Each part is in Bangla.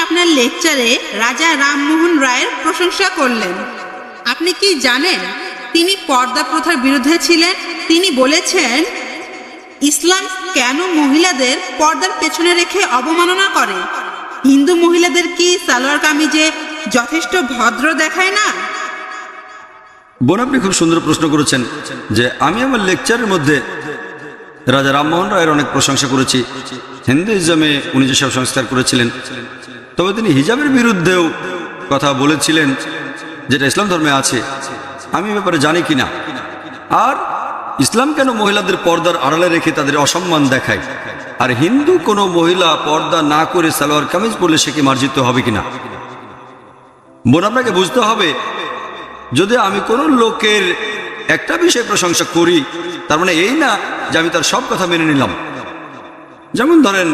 আপনার লেকচারে রাজা রামমোহন রায়ের প্রশংসা করলেন। আপনি কি জানেন তিনি পর্দা প্রথার বিরুদ্ধে ছিলেন? তিনি বলেছেন ইসলাম কেন মহিলাদের পর্দার পেছনে রেখে অবমাননা করে? হিন্দু মহিলাদের কি সালোয়ার কামিজে যথেষ্ট ভদ্র দেখায় না? বোন, আপনি খুব সুন্দর প্রশ্ন করেছেন যে আমি আমার লেকচারের মধ্যে রাজা রামমোহন রায়ের অনেক প্রশংসা করেছি। হিন্দুইজমে উনি যেসব সংস্কার করেছিলেন, তবে তিনি হিজাবের বিরুদ্ধেও কথা বলেছিলেন, যেটা ইসলাম ধর্মে আছে। আমি এ ব্যাপারে জানি কিনা, আর ইসলাম কেন মহিলাদের পর্দার আড়ালে রেখে তাদের অসম্মান দেখায়, আর হিন্দু কোনো মহিলা পর্দা না করে সালোয়ার কামিজ পরলে সে কি মার্জিত হবে কিনা। বোন, আপনাকে বুঝতে হবে, যদি আমি কোনো লোকের একটা বিষয়ে প্রশংসা করি, তার মানে এই না যে আমি তার সব কথা মেনে নিলাম। যেমন ধরেন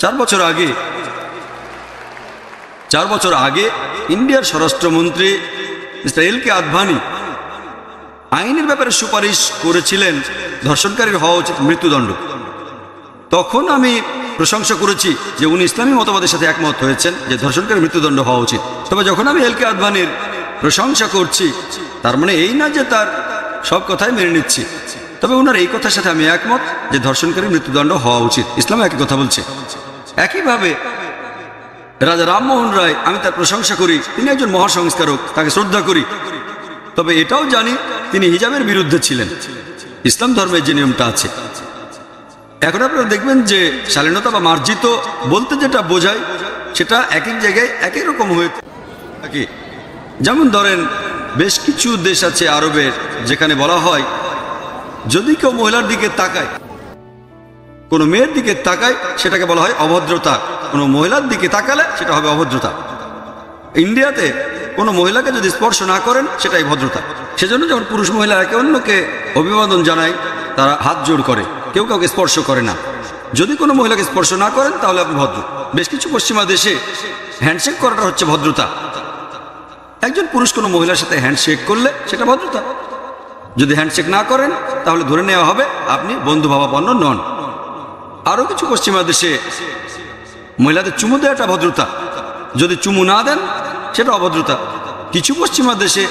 4 বছর আগে ইন্ডিয়ার স্বরাষ্ট্রমন্ত্রী মিস্টার এল কে আদভানি আইনের ব্যাপারে সুপারিশ করেছিলেন ধর্ষণকারীর হওয়া উচিত মৃত্যুদণ্ড। তখন আমি প্রশংসা করেছি যে উনি ইসলামী মতবাদের সাথে একমত হয়েছেন যে ধর্ষণকারীর মৃত্যুদণ্ড হওয়া উচিত। তবে যখন আমি এল কে আদভানির প্রশংসা করছি, তার মানে এই না যে তার সব কথাই মেনে নিচ্ছি। তবে ওনার এই কথার সাথে আমি একমত যে ধর্ষণকারীর মৃত্যুদণ্ড হওয়া উচিত। ইসলাম একই কথা বলছে। একইভাবে রাজা রামমোহন রায়, আমি তার প্রশংসা করি, তিনি একজন মহাসংস্কারক, তাকে শ্রদ্ধা করি। তবে এটাও জানি তিনি হিজাবের বিরুদ্ধে ছিলেন। ইসলাম ধর্মের যে নিয়মটা আছে, এখন আপনারা দেখবেন যে শালীনতা বা মার্জিত বলতে যেটা বোঝায় সেটা এক এক জায়গায় এক এক রকম হয়ে থাকে। যেমন ধরেন বেশ কিছু দেশ আছে আরবের, যেখানে বলা হয় যদি কেউ মহিলার দিকে তাকায়, কোনো মেয়ের দিকে তাকায়, সেটাকে বলা হয় অভদ্রতা। কোনো মহিলার দিকে তাকালে সেটা হবে অভদ্রতা। ইন্ডিয়াতে কোনো মহিলাকে যদি স্পর্শ না করেন সেটাই ভদ্রতা। সেজন্য যখন পুরুষ মহিলা একে অন্যকে অভিবাদন জানায়, তারা হাত জোড় করে, কেউ কাউকে স্পর্শ করে না। যদি কোনো মহিলাকে স্পর্শ না করেন তাহলে আপনি ভদ্র। বেশ কিছু পশ্চিমা দেশে হ্যান্ডশেক করাটা হচ্ছে ভদ্রতা। একজন পুরুষ কোনো মহিলার সাথে হ্যান্ডশেক করলে সেটা ভদ্রতা। যদি হ্যান্ডশেক না করেন তাহলে ধরে নেওয়া হবে আপনি বন্ধুভাবাপন্ন নন। আরও কিছু পশ্চিমা দেশে মহিলাদের চুমু দেওয়াটা ভদ্রতা, যদি চুমু না দেন সেটা অভদ্রতা। কিছু পশ্চিমা দেশে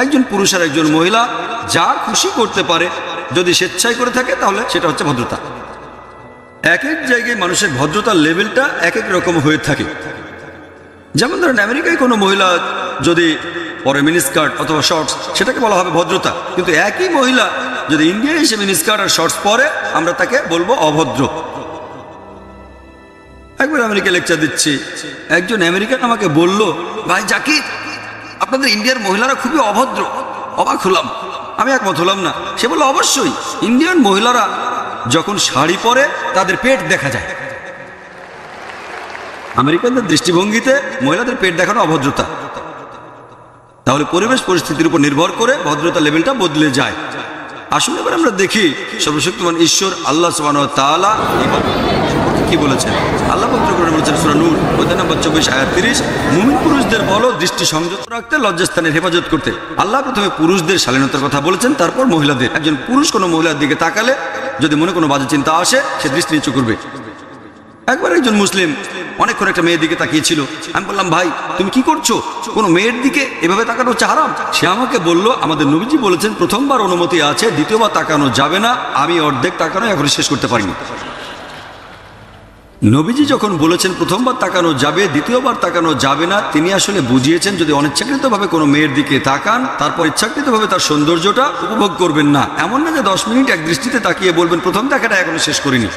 একজন পুরুষ আর একজন মহিলা যা খুশি করতে পারে, যদি স্বেচ্ছায় করে থাকে তাহলে সেটা হচ্ছে ভদ্রতা। এক এক জায়গায় মানুষের ভদ্রতার লেভেলটা এক এক রকম হয়ে থাকে। যেমন ধরেন আমেরিকায় কোনো মহিলা যদি পরে মিনিস্কার্ট অথবা শর্টস, সেটাকে বলা হবে ভদ্রতা। কিন্তু একই মহিলা যদি ইন্ডিয়ায় এসে মিনিস্কার্ট আর শর্টস পরে, আমরা তাকে বলবো অভদ্র। একবার আমেরিকা লেকচার দিচ্ছি, একজন আমেরিকান আমাকে বলল, ভাই জাকির, আপনাদের ইন্ডিয়ার মহিলারা খুবই অভদ্র। অবাক হলাম, আমি একমত হলাম না। সে বলল অবশ্যই, ইন্ডিয়ান মহিলারা যখন শাড়ি পরে তাদের পেট দেখা যায়। আমেরিকানদের দৃষ্টিভঙ্গিতে মহিলাদের পেট দেখানো অভদ্রতা। তাহলে পরিবেশ পরিস্থিতির উপর নির্ভর করে ভদ্রতা লেভেলটা বদলে যায়। আসলে এবার আমরা দেখি সর্বশক্তিমান ঈশ্বর আল্লাহ সুবহানাহু ওয়া তাআলা কি বলেছেন। আল্লাহ পবিত্র কোরআনে বলেছেন, সূরা নূর অধ্যায় নম্বর 24 আয়াত 30, মুমিন পুরুষদের বলো দৃষ্টি সংযত রাখতে, লজ্জাস্থানের হেফাজত করতে। আল্লাহ প্রথমে পুরুষদের শালীনতার কথা বলেছেন, তারপর মহিলাদের। একজন পুরুষ কোনো মহিলার দিকে তাকালে যদি মনে কোনো বাজে চিন্তা আসে, সে দৃষ্টি নিচু করবে। একবার একজন মুসলিম অনেকক্ষণ একটা মেয়ের দিকে তাকিয়েছিল। আমি বললাম, ভাই তুমি কি করছো? কোনো মেয়ের দিকে এভাবে তাকানো হচ্ছে হারাম। সে আমাকে বলল, আমাদের নবীজি বলেছেন প্রথমবার অনুমতি আছে, দ্বিতীয়বার তাকানো যাবে না। আমি অর্ধেক তাকানো এখনো শেষ করতে পারিনি। নবীজি যখন বলেছেন প্রথমবার তাকানো যাবে, দ্বিতীয়বার তাকানো যাবে না, তিনি আসলে বুঝিয়েছেন যদি অনিচ্ছাকৃতভাবে কোনো মেয়ের দিকে তাকান, তারপর ইচ্ছাকৃতভাবে তার সৌন্দর্যটা উপভোগ করবেন না। এমন না যে 10 মিনিট এক দৃষ্টিতে তাকিয়ে বলবেন প্রথম দেখাটা এখনো শেষ করিনি।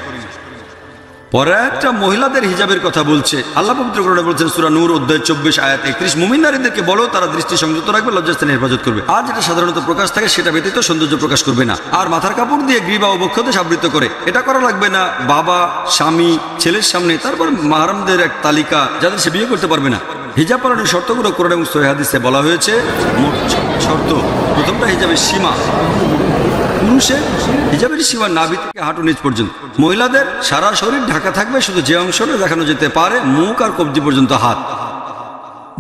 পরে একটা মহিলাদের হিজাবের কথা বলছে। আল্লাহ পবিত্র কোরআনে বলছেন, সূরা নূর অধ্যায় 24 আয়াত 31, মুমিন নারীদেরকে বলো তারা দৃষ্টি সংযত রাখবে, লজ্জাস্থানে হেফাজত করবে। আর যেটা সাধারণত প্রকাশ থাকে সেটা ব্যতীত সৌন্দর্য প্রকাশ করবে না। আর মাথার কাপড় দিয়ে গ্রীবা ও বক্ষদেশ আবৃত করে। এটা করা লাগবে না বাবা, স্বামী, ছেলের সামনে। তারপর মাহরামদের এক তালিকা, যাদের সে বিয়ে করতে পারবে না। হিজাব পালনের শর্তগুলো কোরআন এবং সহিহ হাদিসে বলা হয়েছে। মোট শর্ত, প্রথমটা হিজাবের সীমা। পুরুষের হিজাবের সীমা নাভি থেকে হাঁটু নিচ পর্যন্ত। মহিলাদের সারা শরীর ঢাকা থাকবে, শুধু যে অংশটা দেখানো যেতে পারে মুখ আর কবজি পর্যন্ত হাত।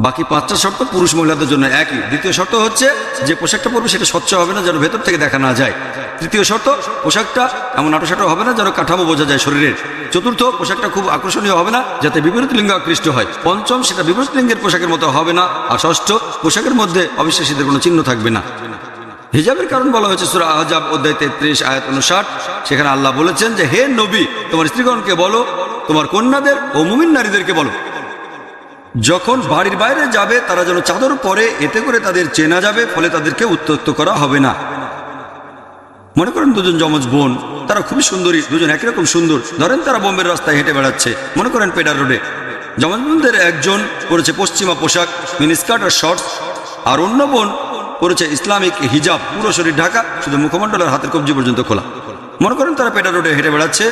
বাকি 5টা শর্ত পুরুষ মহিলাদের জন্য একই। দ্বিতীয় শর্ত হচ্ছে যে পোশাকটা পরবে সেটা স্বচ্ছ হবে না, যেন ভেতর থেকে দেখা না যায়। তৃতীয় শর্ত, পোশাকটা এমন আটোসাটো হবে না যেন কাঠামো বোঝা যায় শরীরের। চতুর্থ, পোশাকটা খুব আকর্ষণীয় হবে না যাতে বিপরীত লিঙ্গ আকৃষ্ট হয়। পঞ্চম, সেটা বিপরীত লিঙ্গের পোশাকের মতো হবে না। আর ষষ্ঠ, পোশাকের মধ্যে অবিশ্বাসীদের কোনো চিহ্ন থাকবে না। হিজাবের কারণ বলা হয়েছে সূরা আহজাব অধ্যায় 33 আয়াত 59। সেখানে আল্লাহ বলেছেন যে, হে নবী, তোমার স্ত্রীগণকে বলো, তোমার কন্যাদের ও মুমিন নারীদেরকে বলো, যখন বাড়ির বাইরে যাবে তারা যেন চাদর পরে, এতে করে তাদের চেনা যাবে, ফলে তাদেরকে উত্ত্যক্ত করা হবে না। মনে করেন দুজন যমজ বোন, তারা খুবই সুন্দরী, দুজন একই রকম সুন্দর। ধরেন তারা বোম্বের রাস্তায় হেঁটে বেড়াচ্ছে, মনে করেন পেডার রোডে। যমজ বোনদের একজন পরেছে পশ্চিমা পোশাক, মিনিস্কার্ট আর শর্টস, আর অন্য বোন পরেছে ইসলামিক হিজাব, পুরো শরীর ঢাকা, শুধু মুখমণ্ডল আর হাতের কবজি পর্যন্ত খোলা। মনে করেন তারা পেডার রোডে হেঁটে বেড়াচ্ছে,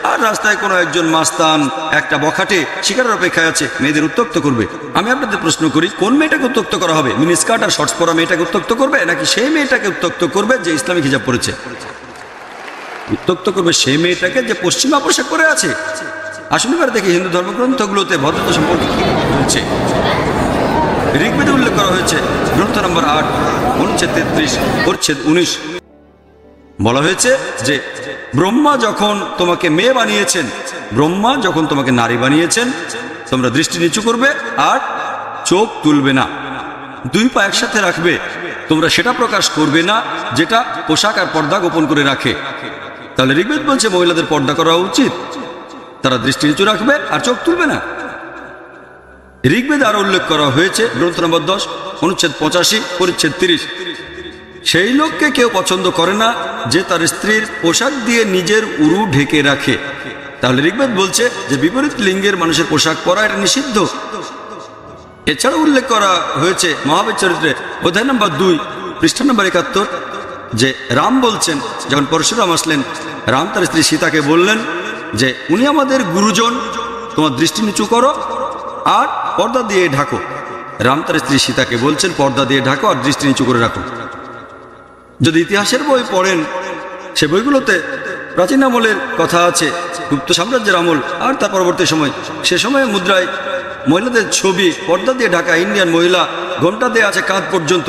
আর রাস্তায় কোনো একজন মাস্তান একটা বখাটে শিকারের অপেক্ষায় আছে, মেয়েদের উত্ত্যক্ত করবে। আমি আপনাদের প্রশ্ন করি, কোন মেয়েটাকে উত্ত্যক্ত করা হবে? মিনিস্কার্ট আর শর্টস পরা মেয়েটাকে উত্ত্যক্ত করবে, নাকি সেই মেয়েটাকে উত্ত্যক্ত করবে যে ইসলামিক হিজাব পরেছে? উত্ত্যক্ত করবে সেই মেয়েটাকে যে পশ্চিমা পোশাক পরে আছে। আসুন এবার দেখি হিন্দু ধর্মগ্রন্থগুলোতে ভদ্রতা সম্পর্কে কি বলছে। ঋগ্বেদে উল্লেখ করা হয়েছে, গ্রন্থ নম্বর 8 অনুচ্ছেদ 33 পরিচ্ছেদ 19, বলা হয়েছে যে ব্রহ্মা যখন তোমাকে মেয়ে বানিয়েছেন, ব্রহ্মা যখন তোমাকে নারী বানিয়েছেন, তোমরা দৃষ্টি নিচু করবে আর চোখ তুলবে না, দুই পা একসাথে রাখবে, তোমরা সেটা প্রকাশ করবে না যেটা পোশাক আর পর্দা গোপন করে রাখে। তাহলে ঋগ্বেদ বলছে মহিলাদের পর্দা করা উচিত, তারা দৃষ্টি নিচু রাখবে আর চোখ তুলবে না। ঋগ্বেদে আরো উল্লেখ করা হয়েছে, গ্রন্থ নম্বর 10 অনুচ্ছেদ 85 পরিচ্ছেদ 30, সেই লোককে কেউ পছন্দ করে না যে তার স্ত্রীর পোশাক দিয়ে নিজের উরু ঢেকে রাখে। তাহলে ঋগ্বেদ বলছে যে বিপরীত লিঙ্গের মানুষের পোশাক পরা এটা নিষিদ্ধ। এছাড়া উল্লেখ করা হয়েছে মহাবীর চরিত্রে অধ্যায় নম্বর 2 পৃষ্ঠা নম্বর 71, যে রাম বলছেন, যখন পরশুরাম আসলেন, রাম তার স্ত্রী সীতাকে বললেন যে উনি আমাদের গুরুজন, তোমার দৃষ্টি নিচু করো আর পর্দা দিয়ে ঢাকো। রাম তার স্ত্রী সীতাকে বলছেন পর্দা দিয়ে ঢাকো আর দৃষ্টি নিচু করে রাখো। যদি ইতিহাসের বই পড়েন, সে বইগুলোতে প্রাচীন আমলের কথা আছে, গুপ্ত সাম্রাজ্যের আমল আর তার পরবর্তী সময়। সে সময় মুদ্রায় মহিলাদের ছবি পর্দা দিয়ে ঢাকা। ইন্ডিয়ান মহিলা ঘোমটা দিয়ে আছে কাঁধ পর্যন্ত,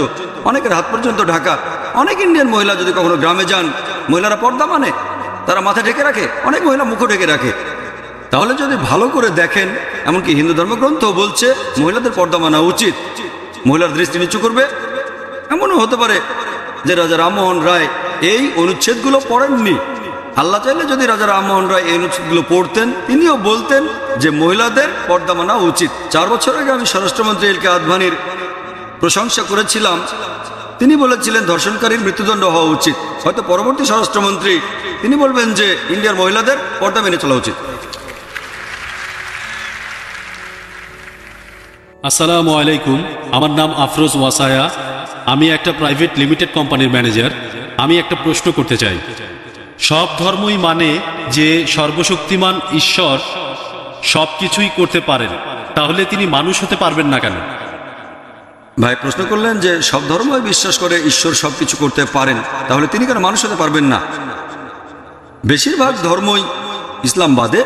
অনেকের হাত পর্যন্ত ঢাকা। অনেক ইন্ডিয়ান মহিলা যদি কখনো গ্রামে যান, মহিলারা পর্দা মানে তারা মাথা ঢেকে রাখে, অনেক মহিলা মুখও ঢেকে রাখে। তাহলে যদি ভালো করে দেখেন, এমনকি হিন্দু ধর্মগ্রন্থ বলছে মহিলাদের পর্দা মানা উচিত, মহিলার দৃষ্টি নিচু করবে। এমনও হতে পারে যে রাজা রামমোহন রায় এই অনুচ্ছেদগুলো পড়েননি। আল্লাহ চাইলে যদি রাজা রামমোহন রায় এই অনুচ্ছেদগুলো পড়তেন, তিনিও বলতেন যে মহিলাদের পর্দা মানা উচিত। 4 বছর আগে আমি স্বরাষ্ট্রমন্ত্রী এল কে আদভানির প্রশংসা করেছিলাম। তিনি বলেছিলেন ধর্ষণকারীর মৃত্যুদণ্ড হওয়া উচিত। হয়তো পরবর্তী স্বরাষ্ট্রমন্ত্রী তিনি বলবেন যে ইন্ডিয়ার মহিলাদের পর্দা মেনে চলা উচিত। আসসালামু আলাইকুম, আমার নাম আফরোজ ওয়াসায়া, আমি একটা প্রাইভেট লিমিটেড কোম্পানির ম্যানেজার। আমি একটা প্রশ্ন করতে চাই। সব ধর্মই মানে যে সর্বশক্তিমান ঈশ্বর সব কিছুই করতে পারেন, তাহলে তিনি মানুষ হতে পারবেন না কেন? ভাই প্রশ্ন করলেন যে সব ধর্মই বিশ্বাস করে ঈশ্বর সবকিছু করতে পারেন, তাহলে তিনি কেন মানুষ হতে পারবেন না? বেশিরভাগ ধর্মই ইসলাম বাদে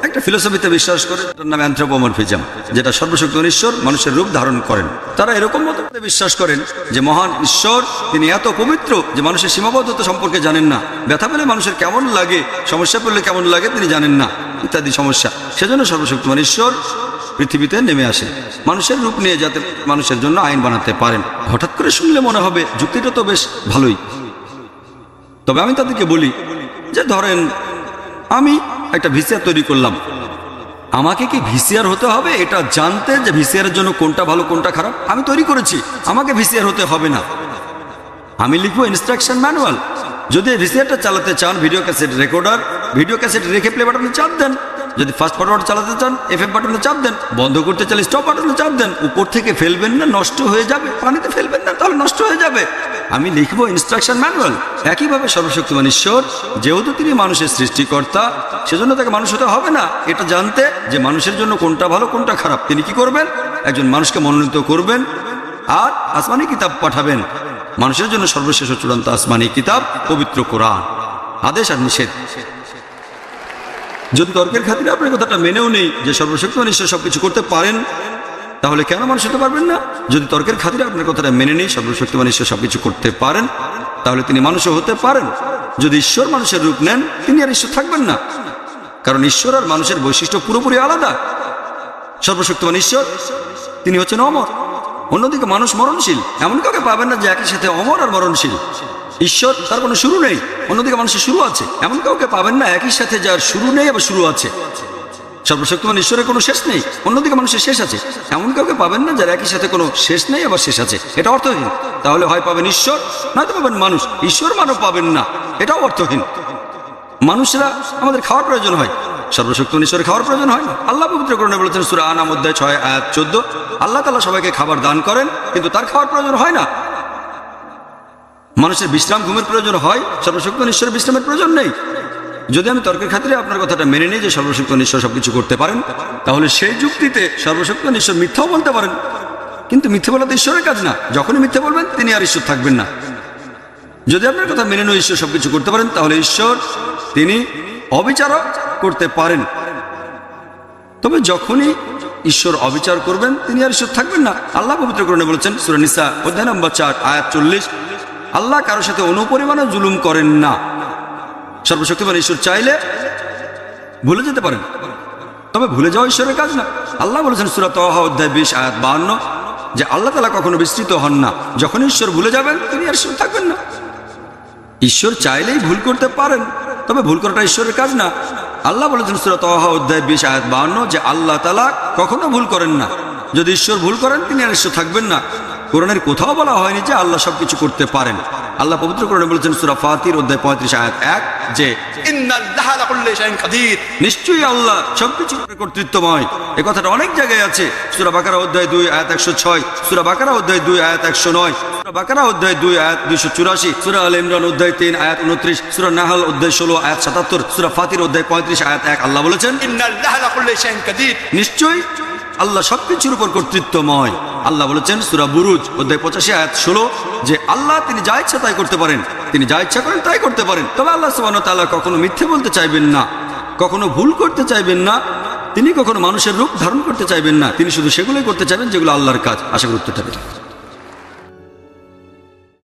একটা ফিলোসফিতে বিশ্বাস করে, তার নাম অ্যানথ্রোপোমরফিজম, যেটা সর্বশক্তিমান ঈশ্বর মানুষের রূপ ধারণ করেন। তারা এরকম মতবাদে বিশ্বাস করেন যে মহান ঈশ্বর তিনি এত পবিত্র যে মানুষের সীমাবদ্ধতা সম্পর্কে জানেন না, ব্যথা পেলে মানুষের কেমন লাগে, সমস্যা পড়লে কেমন লাগে তিনি জানেন না, ইত্যাদি সমস্যা। সেজন্য সর্বশক্তিমান ঈশ্বর পৃথিবীতে নেমে আসেন মানুষের রূপ নিয়ে, যাতে মানুষের জন্য আইন বানাতে পারেন। হঠাৎ করে শুনলে মনে হবে যুক্তিটা তো বেশ ভালোই। তবে আমি তাদেরকে বলি যে ধরেন আমি একটা ভিসিআর তৈরি করলাম, আমাকে কি ভিসিআর হতে হবে এটা জানতে যে ভিসিআরের জন্য কোনটা ভালো কোনটা খারাপ? আমি তৈরি করেছি, আমাকে ভিসিআর হতে হবে না। আমি লিখবো ইনস্ট্রাকশন ম্যানুয়াল। যদি ভিসিআরটা চালাতে চান, video cassette recorder, video cassette রেখে প্লে বাটনে চাপ দেন। যদি ফাস্ট ফরওয়ার্ড চালাতে চান এফএফ বাটনে চাপ দেন। বন্ধ করতে চাইলে স্টপ বাটনে চাপ দেন। উপর থেকে ফেলবেন না, নষ্ট হয়ে যাবে। পানিতে ফেলবেন না, তাহলে নষ্ট হয়ে যাবে। আমি লিখবো ইনস্ট্রাকশন ম্যানুয়াল। একইভাবে সর্বশক্তিমান ঈশ্বর, যেহেতু তিনি মানুষের সৃষ্টিকর্তা, সেজন্য তাকে মানুষ হতে হবে না এটা জানতে যে মানুষের জন্য কোনটা ভালো কোনটা খারাপ। তিনি কি করবেন? একজন মানুষকে মনোনীত করবেন আর আসমানি কিতাব পাঠাবেন। মানুষের জন্য সর্বশেষ ও চূড়ান্ত আসমানি কিতাব পবিত্র কোরআন, আদেশ আর নিষেধ। যদি তর্কের খাতিরে আপনার কথাটা মেনেও নেই যে সর্বশক্তিমান ঈশ্বর সবকিছু করতে পারেন, তাহলে কেন মানুষ হতে পারবেন না? যদি তর্কের খাতিরে আপনার কথাটা মেনে নেই সর্বশক্তিমান ঈশ্বর সবকিছু করতে পারেন, তাহলে তিনি মানুষও হতে পারেন। যদি ঈশ্বর মানুষের রূপ নেন তিনি আর ঈশ্বর থাকবেন না, কারণ ঈশ্বর আর মানুষের বৈশিষ্ট্য পুরোপুরি আলাদা। সর্বশক্তিমান ঈশ্বর তিনি হচ্ছেন অমর, অন্যদিকে মানুষ মরণশীল। এমন কাউকে পাবেন না যে একই সাথে অমর আর মরণশীল। ঈশ্বর তার কোনো শুরু নেই, অন্যদিকে মানুষের শুরু আছে। এমন কাউকে পাবেন না একই সাথে যার শুরু নেই আবার শুরু আছে। সর্বশক্তিমান ঈশ্বরের কোনো শেষ নেই, অন্যদিকে মানুষের শেষ আছে। এমন কাউকে পাবেন না যার একই সাথে কোনো শেষ নেই আবার শেষ আছে। এটা অর্থহীন। তাহলে হয় পাবেন ঈশ্বর, নয়তো পাবেন মানুষ। ঈশ্বর মানব পাবেন না, এটাও অর্থহীন। মানুষরা আমাদের খাওয়ার প্রয়োজন হয়, সর্বশক্তিমান ঈশ্বরের খাওয়ার প্রয়োজন হয় না। আল্লাহ পবিত্র কোরআনে বলেছেন সূরা আনাম অধ্যায় 6 আয়াত 14, আল্লাহ তাআলা সবাইকে খাবার দান করেন, কিন্তু তার খাওয়ার প্রয়োজন হয় না। মানুষের বিশ্রাম ঘুমের প্রয়োজন হয়, সর্বশক্তিমান ঈশ্বরের বিশ্রামের প্রয়োজন নেই। যদি আমি তর্কের খাতিরে আপনার কথাটা মেনে নিই যে সর্বশক্তিমান ঈশ্বর সবকিছু করতে পারেন, তাহলে সেই যুক্তিতে সর্বশক্তিমান ঈশ্বর মিথ্যাও বলতে পারেন, কিন্তু মিথ্যে বলা তো ঈশ্বরের কাজ না। যখনই মিথ্যে বলবেন তিনি আর ঈশ্বর থাকবেন না। যদি আপনার কথা মেনে নিই ঈশ্বর সবকিছু করতে পারেন, তাহলে ঈশ্বর তিনি অবিচারও করতে পারেন। তবে যখনই ঈশ্বর অবিচার করবেন তিনি আর ঈশ্বর থাকবেন না। আল্লাহ পবিত্র কোরআনে বলেছেন সূরা নিসা অধ্যায় নম্বর 4 আয়াত 40, আল্লাহ কারোর সাথে অনুপরিমাণও জুলুম করেন না। সর্বশক্তিমান ঈশ্বর চাইলে ভুলে যেতে পারেন, তবে ভুলে যাওয়া ঈশ্বরের কাজ না। আল্লাহ বলেছেন সূরা তাহা অধ্যায় 20 আয়াত 52 যে আল্লাহ তাআলা কখনো বিস্তৃত হন না। যখন ঈশ্বর ভুলে যাবেন তিনি আর ঈশ্বর থাকবেন না। ঈশ্বর চাইলেই ভুল করতে পারেন, তবে ভুল করাটা ঈশ্বরের কাজ না। আল্লাহ বলেছেন সূরা তাহা অধ্যায় 20 আয়াত 52 যে আল্লাহ তাআলা কখনো ভুল করেন না। যদি ঈশ্বর ভুল করেন তিনি আর ঈশ্বর থাকবেন না। কোরআনের কোথাও বলা হয়নি যে আল্লাহ সবকিছু করতে পারেন। আল্লাহ পবিত্র কোরআনে বলেছেন সূরা ফাতির অধ্যায় 35 আয়াত 1 যে ইন্নাল্লাহা আলা কুল্লি শাইইন কাদির, নিশ্চয়ই আল্লাহ সবকিছুর কর্তৃত্বময়। এই কথাটা অনেক জায়গায় আছে। সূরা বাকারা অধ্যায় 2 আয়াত 106, সূরা বাকারা অধ্যায় 2 আয়াত 109, সূরা বাকারা অধ্যায় 2 আয়াত 284, সূরা আলে ইমরান অধ্যায় 3 আয়াত 29, সূরা নাহল অধ্যায় 16 আয়াত 77, সূরা ফাতির অধ্যায় 35 আয়াত 1 আল্লাহ বলেছেন ইন্নাল্লাহা আলা কুল্লি শাইইন কাদির, নিশ্চয়ই আল্লাহ সবকিছুর উপর কর্তৃত্বময়। আল্লাহ বলেছেন সূরা বুরুজ অধ্যায় 85 আয়াত 16 যে আল্লাহ তিনি যা ইচ্ছা তাই করতে পারেন, তিনি যা ইচ্ছা করেন তাই করতে পারেন। তবে আল্লাহ সুবহানাহু ওয়া তাআলা কখনো মিথ্যে বলতে চাইবেন না, কখনো ভুল করতে চাইবেন না, তিনি কখনো মানুষের রূপ ধারণ করতে চাইবেন না। তিনি শুধু সেগুলোই করতে চাইবেন যেগুলো আল্লাহর কাজ। আশা করি উত্তরটা পেলেন।